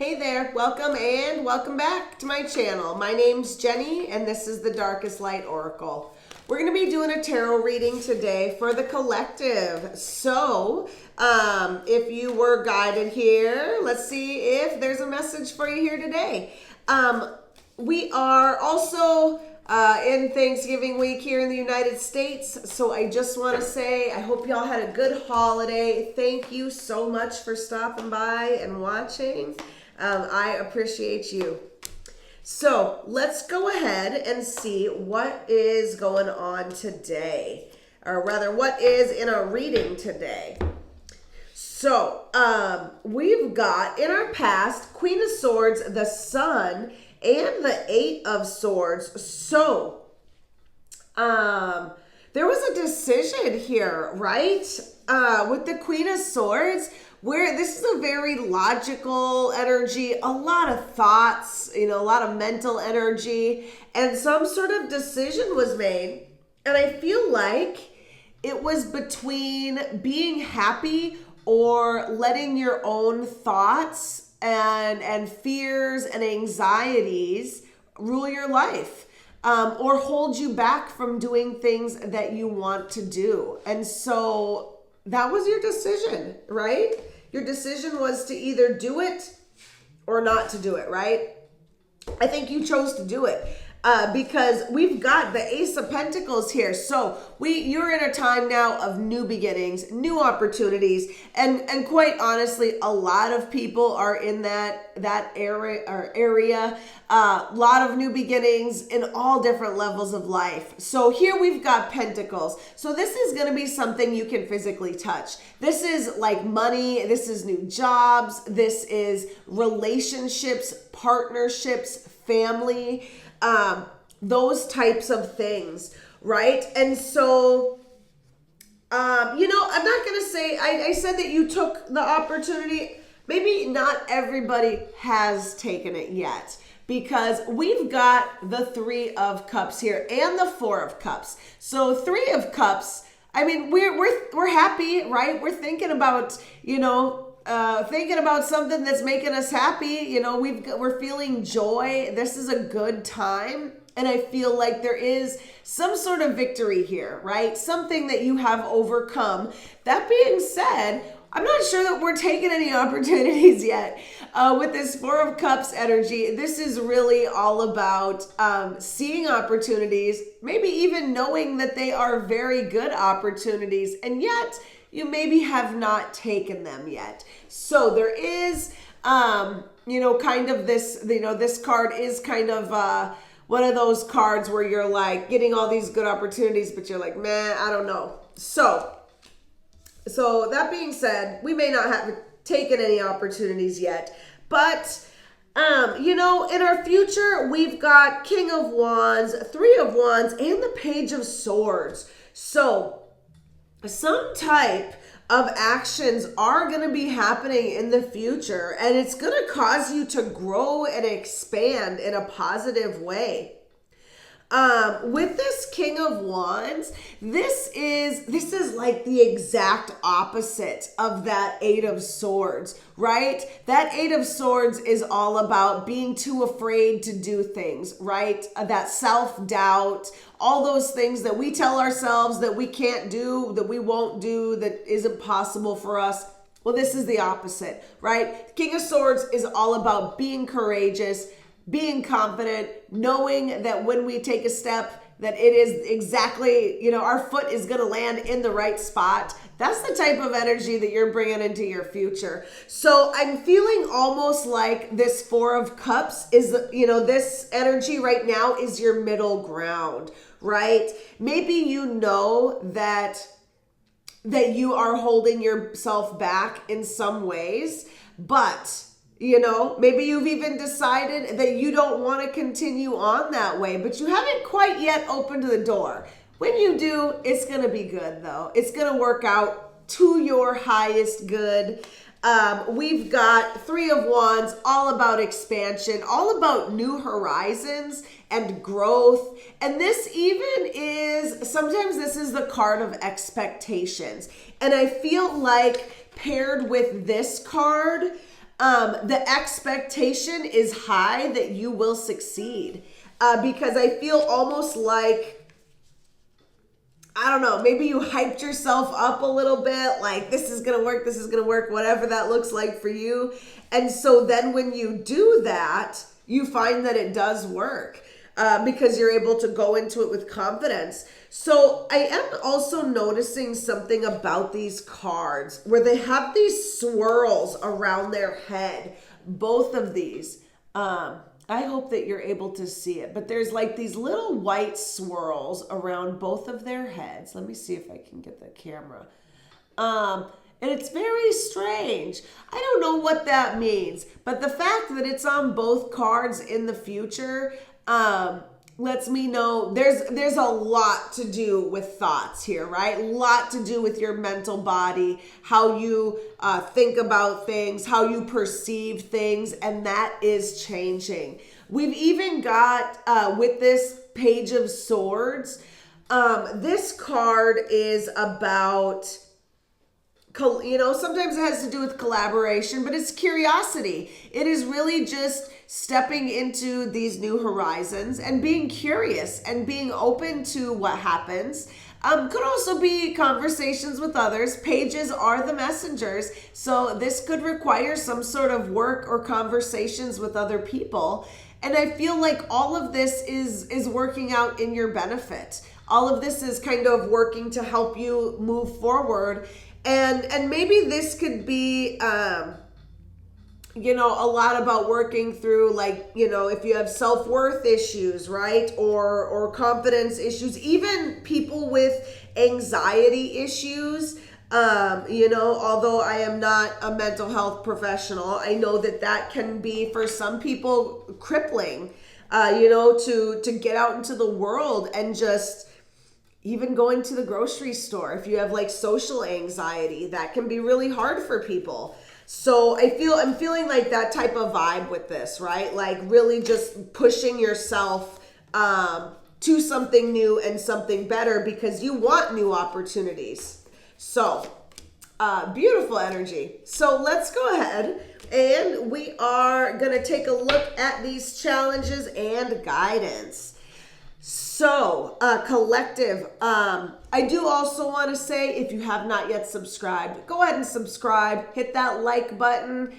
Hey there, welcome and welcome back to my channel. My name's Jenny and this is the Darkest Light Oracle. We're going to be doing a tarot reading today for the collective. So, if you were guided here, let's see if there's a message for you here today. We are also in Thanksgiving week here in the United States. So I just want to say, I hope y'all had a good holiday. Thank you so much for stopping by and watching. I appreciate you. So let's go ahead and see what is going on today, or rather what is in our reading today. So we've got in our past Queen of Swords, the Sun, and the Eight of Swords. So there was a decision here, right? With the Queen of Swords, where this is a very logical energy, a lot of thoughts, a lot of mental energy, and some sort of decision was made. And I feel like it was between being happy or letting your own thoughts and fears and anxieties rule your life, or hold you back from doing things that you want to do. And so that was your decision, right? Your decision was to either do it or not to do it, right? I think you chose to do it because we've got the Ace of Pentacles here. So you're in a time now of new beginnings, new opportunities, and quite honestly, a lot of people are in that area. A lot of new beginnings in all different levels of life. So here we've got Pentacles. So this is going to be something you can physically touch. This is like money. This is new jobs. This is relationships, partnerships, family, those types of things, right? And so, I'm not going to say, I said that you took the opportunity. Maybe not everybody has taken it yet, because we've got the Three of Cups here and the Four of Cups. So Three of Cups, I mean, we're happy, right? We're thinking about, thinking about something that's making us happy. We're feeling joy. This is a good time. And I feel like there is some sort of victory here, right? Something that you have overcome. That being said, I'm not sure that we're taking any opportunities yet. With this Four of Cups energy, this is really all about seeing opportunities, maybe even knowing that they are very good opportunities, and yet you maybe have not taken them yet. So there is, kind of this, this card is kind of one of those cards where you're like getting all these good opportunities, but you're like, man, I don't know. So that being said, we may not have taken any opportunities yet, but in our future, we've got King of Wands, Three of Wands, and the Page of Swords. So some type of actions are going to be happening in the future, and it's going to cause you to grow and expand in a positive way. With this King of Wands, this is like the exact opposite of that Eight of Swords, right? That Eight of Swords is all about being too afraid to do things, right? That self-doubt, all those things that we tell ourselves that we can't do, that we won't do, that isn't possible for us. Well, this is the opposite, right? King of Swords is all about being courageous, being confident, knowing that when we take a step, that it is exactly, our foot is going to land in the right spot. That's the type of energy that you're bringing into your future. So I'm feeling almost like this Four of Cups is, this energy right now is your middle ground, right? Maybe that you are holding yourself back in some ways, but maybe you've even decided that you don't want to continue on that way, but you haven't quite yet opened the door. When you do, it's going to be good, though. It's going to work out to your highest good. We've got Three of Wands, all about expansion, all about new horizons and growth. And this even is, sometimes this is the card of expectations. And I feel like paired with this card, the expectation is high that you will succeed. Because I feel almost like, I don't know, maybe you hyped yourself up a little bit, like this is going to work, whatever that looks like for you. And so then when you do that, you find that it does work because you're able to go into it with confidence. So I am also noticing something about these cards where they have these swirls around their head, both of these. I hope that you're able to see it, but there's like these little white swirls around both of their heads. Let me see if I can get the camera. And it's very strange. I don't know what that means, but the fact that it's on both cards in the future lets me know there's a lot to do with thoughts here, right? A lot to do with your mental body, how you think about things, how you perceive things, and that is changing. We've even got, with this Page of Swords, this card is about, sometimes it has to do with collaboration, but it's curiosity. It is really just stepping into these new horizons and being curious and being open to what happens. Could also be conversations with others. Pages are the messengers, so this could require some sort of work or conversations with other people. And I feel like all of this is working out in your benefit. All of this is kind of working to help you move forward. And maybe this could be, a lot about working through, like, if you have self-worth issues, right? Or confidence issues, even people with anxiety issues. Although I am not a mental health professional, I know that can be for some people crippling, to get out into the world and just even going to the grocery store. If you have like social anxiety, that can be really hard for people. So I'm feeling like that type of vibe with this, right? Like really just pushing yourself to something new and something better because you want new opportunities. So beautiful energy. So let's go ahead and we are going to take a look at these challenges and guidance. So, collective, I do also want to say, if you have not yet subscribed, go ahead and subscribe, hit that like button.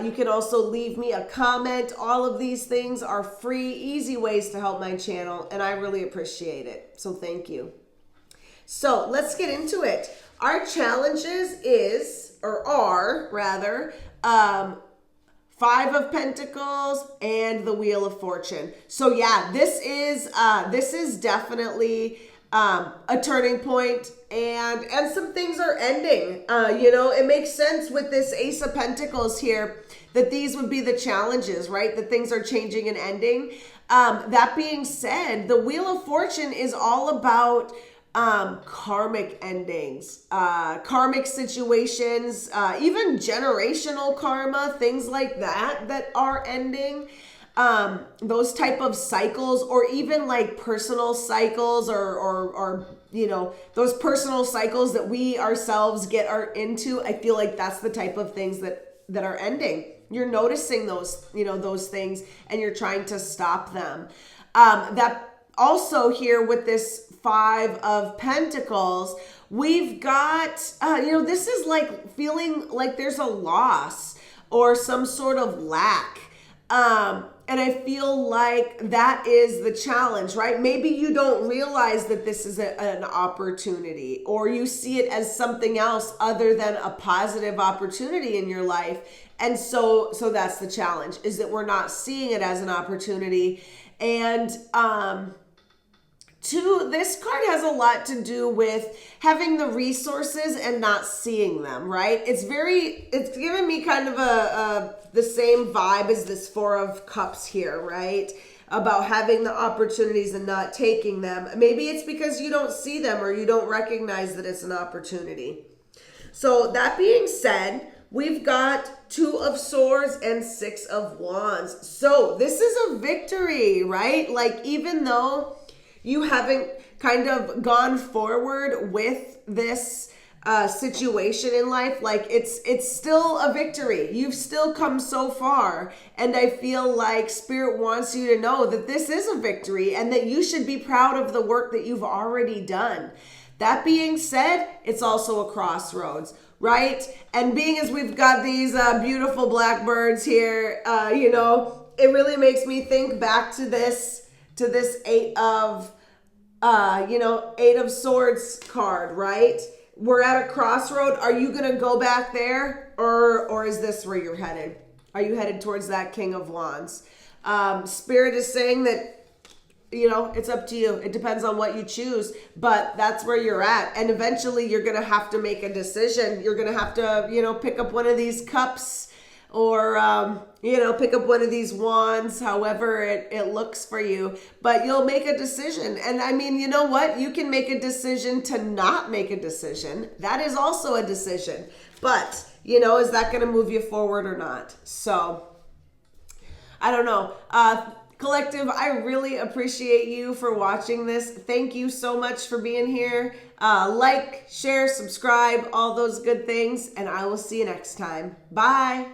You can also leave me a comment. All of these things are free, easy ways to help my channel, and I really appreciate it. So thank you. So let's get into it. Our challenges are 5 of Pentacles and the Wheel of Fortune. So yeah, this is definitely a turning point, and some things are ending. It makes sense with this Ace of Pentacles here that these would be the challenges, right? That things are changing and ending. That being said, the Wheel of Fortune is all about karmic endings, karmic situations, even generational karma, things like that are ending. Those type of cycles, or even like personal cycles, or those personal cycles that we ourselves are into. I feel like that's the type of things that are ending. You're noticing those things and you're trying to stop them. That also here with this 5 of Pentacles, we've got, this is like feeling like there's a loss or some sort of lack. And I feel like that is the challenge, right? Maybe you don't realize that this is an opportunity, or you see it as something else other than a positive opportunity in your life. And so that's the challenge, is that we're not seeing it as an opportunity. And, this card has a lot to do with having the resources and not seeing them, right? It's giving me kind of the same vibe as this 4 of Cups here, right? About having the opportunities and not taking them. Maybe it's because you don't see them or you don't recognize that it's an opportunity. So that being said, we've got 2 of Swords and 6 of Wands. So this is a victory, right? Like, even though you haven't kind of gone forward with this situation in life, like it's still a victory. You've still come so far, and I feel like Spirit wants you to know that this is a victory and that you should be proud of the work that you've already done. That being said, it's also a crossroads, right? And being as we've got these beautiful blackbirds here, it really makes me think back to this eight of swords card, right? We're at a crossroad. Are you going to go back there, or is this where you're headed? Are you headed towards that King of Wands? Spirit is saying that, it's up to you. It depends on what you choose, but that's where you're at. And eventually you're going to have to make a decision. You're going to have to, pick up one of these cups, or, pick up one of these wands, however it looks for you, but you'll make a decision. And I mean, you know what? You can make a decision to not make a decision. That is also a decision, but is that going to move you forward or not? So I don't know. Collective, I really appreciate you for watching this. Thank you so much for being here. Like, share, subscribe, all those good things, and I will see you next time. Bye.